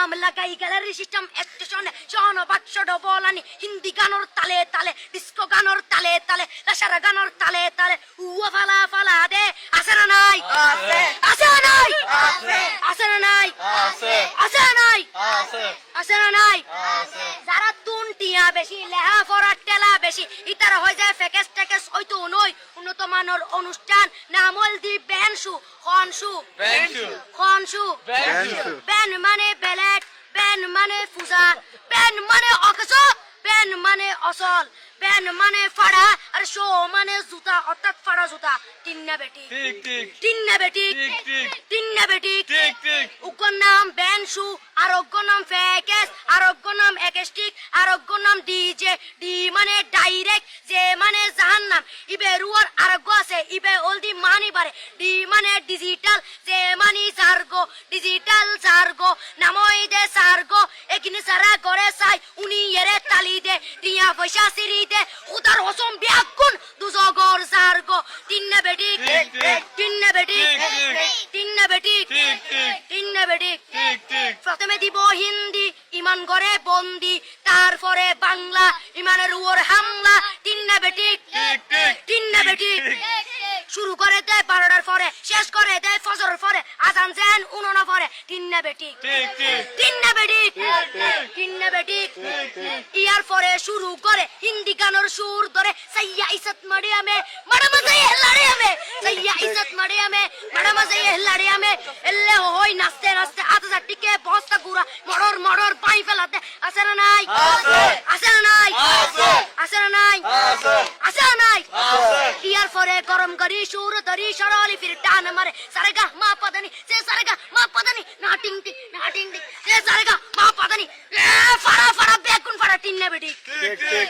নাম লাগাই gallery system স্টেশনে শোনো বাক্স ডবলানি হিন্দি গানোর তালে তালে ডিস্কো গানোর তালে তালে লাসারা গানোর তালে তালে উয়া ফালা ফালা দে আছে না নাই আছে আছে না নাই আছে আছে না নাই আছে আছে না নাই আছে আছে না নাই আছে যারা তুনটিয়া বেশি লেহা ফরার টেলা বেশি ইতারা হয়ে যায় ফেকেস টেকেস হয়তো নই উন্নত মানের অনুষ্ঠান নামল দি ব্যানসু খনসু বেঞ্চু খনসু বেঞ্চু ব্যান মানে বেলেট ব্যান মানে ফুজা ব্যান মানে অকস ব্যান মানে অসল ব্যান মানে ফাড়া আর শো মানে জুতা অর্থাৎ ফাড়া জুতা তিন্না বেটি ঠিক ঠিক তিন্না বেটি ঠিক ঠিক তিন্না বেটি ঠিক ঠিক উগ্র নাম ব্যানসু আরোগ্য নাম ফেকেস আরোগ্য নাম একেস্টিক আরোগ্য নাম ডিজে ডি মানে ডাইরেক্ট যে মানে জাহান্নাম ইবে রুয়ার আরোগ্য আছে ইবে অলদি মানি বারে ডি মানে ডিজিটাল যে মানি সার্গো ডিজিটাল সার্গো নামই দে সার্গো একিনি সারা করে চাই উনি এরে তালি দে টিয়া পয়সা সিরি দে উদার হসম বিয়াকুন দুজগর সার্গো তিন্না বেটি ঠিক, ঠিক। তিন্না বেটি ঠিক, ঠিক। তিন্না বেটি ঠিক ঠিক তিন্না বেটি ঠিক ঠিক প্রথমে দিব হিন্দি ইমান করে বন্দি তারপরে বাংলা ইমানের উপর হামলা তিন্না বেটি ঠিক ঠিক তিন্না বেটি ঠিক। শুরু করে দেয় 12টার পরে শেষ করে দেয় ফজরের পরে আজান যেন উননা পরে তিন্না বেটি ঠিক ঠিক তিন্না বেটি তিন্না বেটি ইয়ার পরে শুরু করে হিন্দি গানের সুর ধরে সাইয়া ইসত মড়িয়ামে বড় মজা হেলাড়িয়ামে সাইয়া ইসত মড়িয়ামে বড় মজা হেলাড়িয়ামে এলে হই নাচতে নাচতে আতা টিকে বস্তা গুড়া মড়র মড়র পাই ফেলাতে আছে না নাই আছে। আছে না নাই আছে। আছে না নাই আছে। আছে না নাই আছে। ইয়ার পরে গরম করি সুর ধরি সরলি ফির টান মারে সারেগা মা পাদানি সে সারেগা মা পাদানি নাটিং টি সে সারেগা মা পাদানি এ ফাড়া ফাড়া বেগুন ফাড়া তিন্না বেটি ঠিক ঠিক